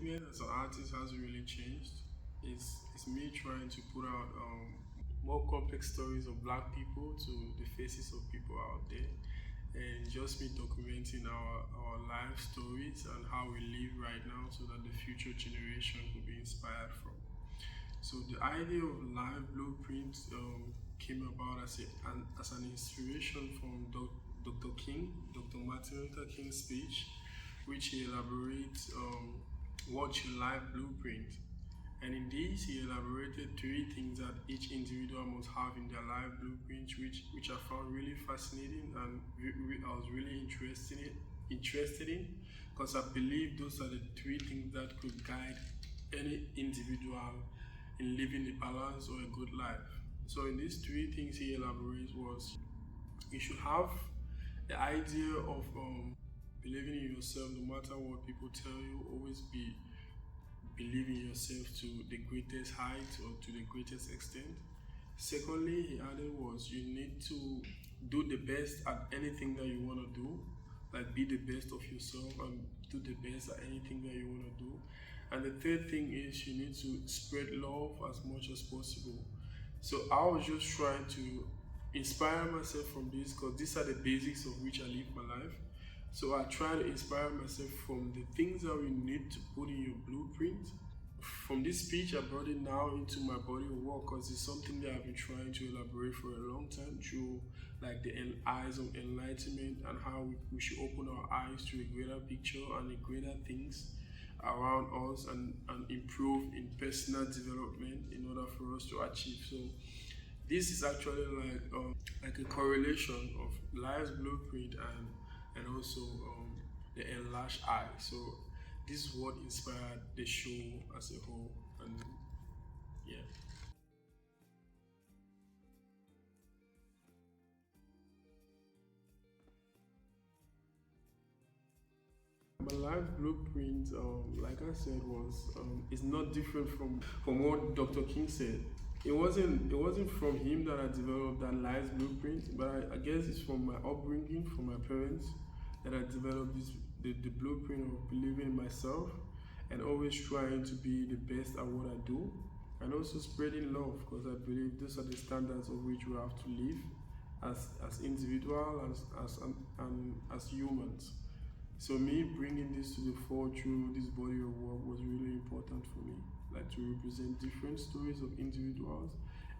target as an artist hasn't really changed. It's me trying to put out more complex stories of black people to the faces of people out there, and just me documenting our life stories and how we live right now so that the future generation could be inspired from. So the idea of life blueprint came about as an inspiration from Dr. King, Dr. Martin Luther King's speech, which he elaborates what's your life blueprint. And in this, he elaborated three things that each individual must have in their life blueprint, which I found really fascinating and I was really interested in, because I believe those are the three things that could guide any individual in living a balanced or a good life. So in these three things he elaborates was, you should have the idea of believing in yourself no matter what people tell you. Always be believing yourself to the greatest height or to the greatest extent. Secondly, he added was, you need to do the best at anything that you want to do, like be the best of yourself and do the best at anything that you want to do. And the third thing is, you need to spread love as much as possible. So I was just trying to inspire myself from this, because these are the basics of which I live my life. So I try to inspire myself from the things that we need to put in your blueprint. From this speech, I brought it now into my body of work, because it's something that I've been trying to elaborate for a long time through like the eyes of enlightenment, and how we should open our eyes to a greater picture and the greater things around us, and improve in personal development in order for us to achieve. So this is actually like a correlation of life's blueprint and also the enlarged eye. So this is what inspired the show as a whole, and yeah. My life blueprint, like I said, was is not different from what Dr. King said. It wasn't from him that I developed that life blueprint, but I guess it's from my upbringing, from my parents, that I developed the blueprint of believing in myself and always trying to be the best at what I do, and also spreading love, because I believe those are the standards of which we have to live as individuals, as humans. So me bringing this to the fore through this body of work was really important for me, like to represent different stories of individuals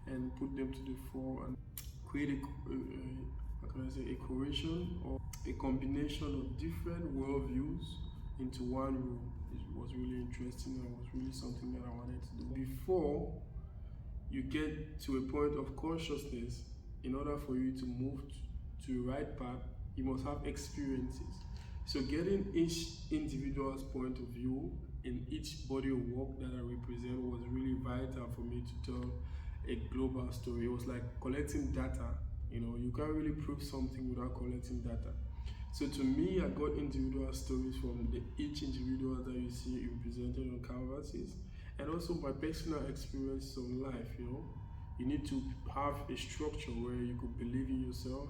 and put them to the fore and create a cohesion or a combination of different worldviews into one room. It was really interesting and was really something that I wanted to do. Before you get to a point of consciousness, in order for you to move to the right path, you must have experiences. So getting each individual's point of view in each body of work that I represent was really vital for me to tell a global story. It was like collecting data. You can't really prove something without collecting data. So to me, I got individual stories from each individual that you see represented on canvases, and also my personal experience of life. You need to have a structure where you could believe in yourself,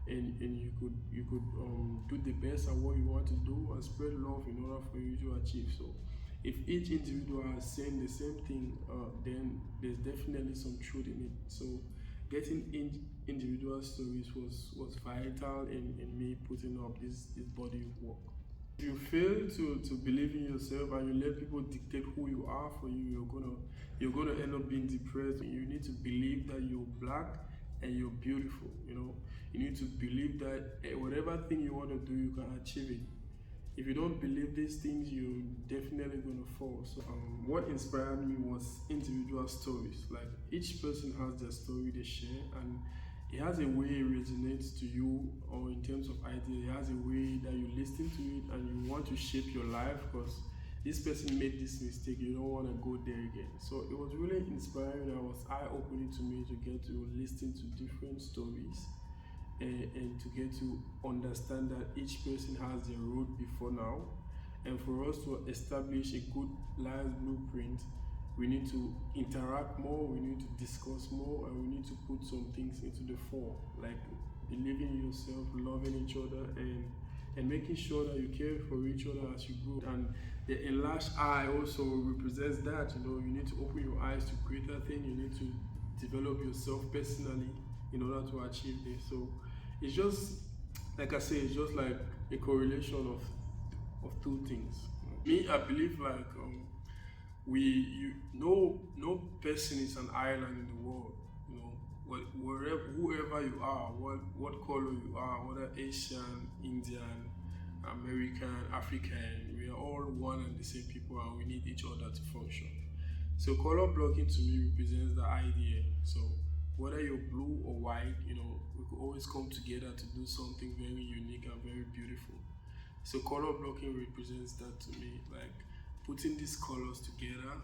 and you could do the best at what you want to do and spread love in order for you to achieve. So if each individual is saying the same thing, then there's definitely some truth in it. So getting individual stories was vital in me putting up this body of work. If you fail to believe in yourself and you let people dictate who you are for you, you're gonna end up being depressed. You need to believe that you're black and you're beautiful. You need to believe that whatever thing you want to do, you can achieve it. If you don't believe these things, you're definitely going to fall. So what inspired me was individual stories. Like each person has their story they share, and it has a way it resonates to you, or in terms of idea, it has a way that you listen to it and you want to shape your life, because this person made this mistake, you don't want to go there again. So it was really inspiring. It was eye-opening to me to get to listen to different stories, and to get to understand that each person has their road before now. And for us to establish a good life blueprint, we need to interact more, we need to discuss more, and we need to put some things into the fore, like believing in yourself, loving each other, and making sure that you care for each other as you grow. And The enlarged eye also represents that, you know, you need to open your eyes to create that thing, you need to develop yourself personally in order to achieve this. So it's just, like I say, it's just like a correlation of two things. Me, I believe like no person is an island in the world. You know, wherever, whoever you are, what color you are, whether Asian, Indian, American, African, we are all one and the same people, and we need each other to function. So color blocking to me represents the idea. So whether you're blue or white, you know, we could always come together to do something very unique and very beautiful. So color blocking represents that to me, like putting these colors together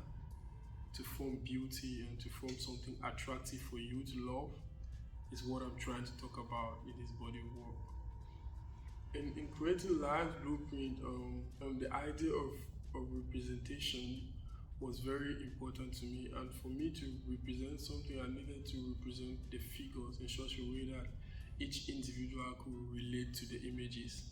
to form beauty and to form something attractive for you to love is what I'm trying to talk about in this body of work. In creating Life Blueprint, the idea of representation was very important to me, and for me to represent something, I needed to represent the figures in such a way that each individual could relate to the images.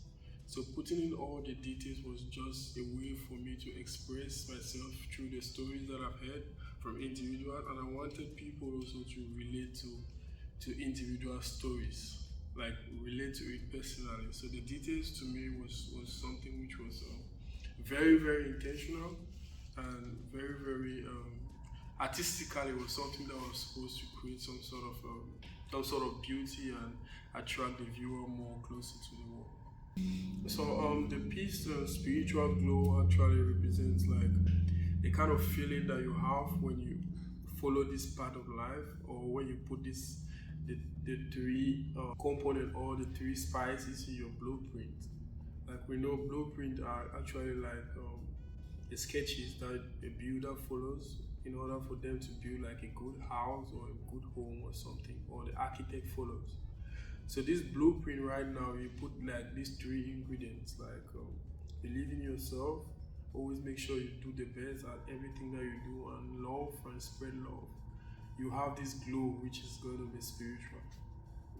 So putting in all the details was just a way for me to express myself through the stories that I've heard from individuals, and I wanted people also to relate to individual stories, like relate to it personally. So the details to me was something which was very, very intentional and very, very artistically was something that was supposed to create some sort of beauty and attract the viewer more closer to the work. So the piece, spiritual glow, actually represents like the kind of feeling that you have when you follow this part of life, or when you put the three component or the three spices in your blueprint. Like we know, blueprint are actually like the sketches that a builder follows in order for them to build like a good house or a good home or something, or the architect follows. So this blueprint right now, you put like these three ingredients, like believe in yourself, always make sure you do the best at everything that you do, and love and spread love. You have this glow which is going to be spiritual,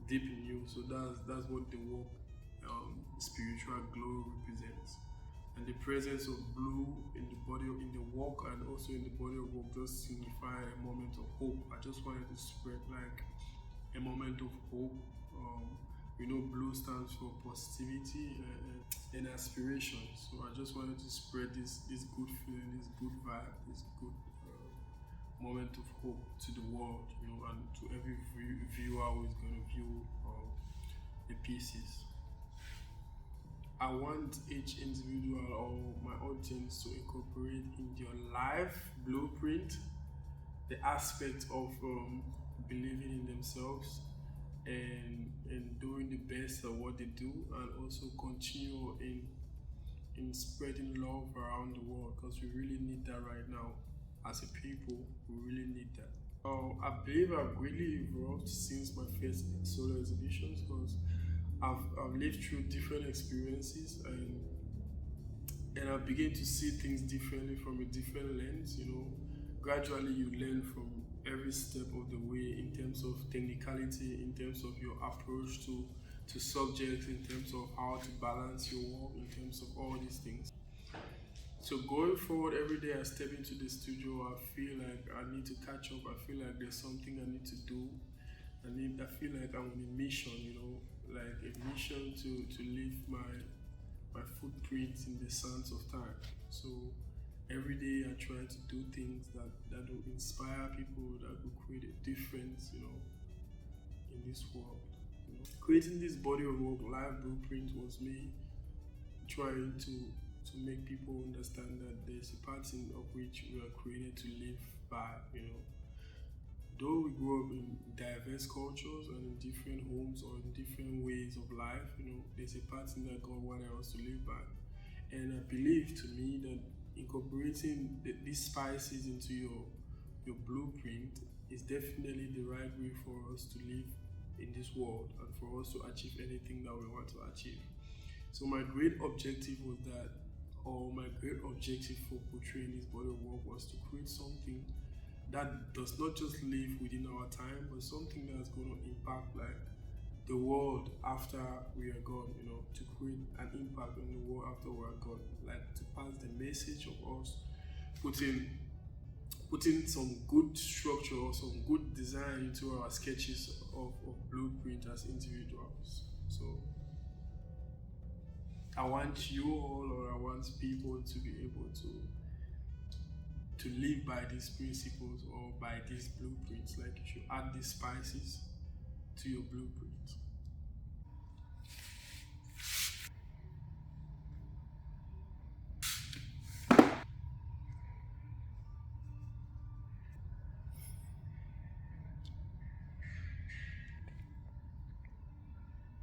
deep in you. So that's what the work, spiritual glow represents. And the presence of blue in the body, in the walk, and also in the body of work just signify a moment of hope. I just wanted to spread like a moment of hope. You know, blue stands for positivity and aspiration. So I just wanted to spread this good feeling, this good vibe, this good moment of hope to the world, you know, and to every viewer who is going to view the pieces. I want each individual or my audience to incorporate in their life blueprint the aspect of believing in themselves and doing the best at what they do, and also continue in spreading love around the world, because we really need that right now. As a people, we really need that. I believe I've greatly evolved since my first solo exhibitions, because I've lived through different experiences, and I begin to see things differently from a different lens. You know, gradually you learn from every step of the way, in terms of technicality, in terms of your approach to subjects, in terms of how to balance your work, in terms of all these things. So going forward, every day I step into the studio, I feel like I need to catch up. I feel like there's something I need to do. I feel like I'm on a mission, you know, like a mission to leave my footprint in the sands of time. So every day I try to do things that will inspire people, that will create a difference, you know, in this world. You know? Creating this body of work, Life Blueprint, was me trying to make people understand that there's a pattern of which we are created to live by, you know. Though we grew up in diverse cultures and in different homes or in different ways of life, you know, there's a pattern that God wanted us to live by. And I believe, to me, that incorporating these spices into your blueprint is definitely the right way for us to live in this world and for us to achieve anything that we want to achieve. So my great objective was that, or my great objective for portraying this body of work, was to create something that does not just live within our time, but something that's going to impact like the world after we are gone, to create an impact on the world after we are gone, like to pass the message of us putting some good structure or some good design into our sketches of blueprint as individuals. So I want you all, or I want people to be able to live by these principles or by these blueprints. Like you should add these spices to your blueprint.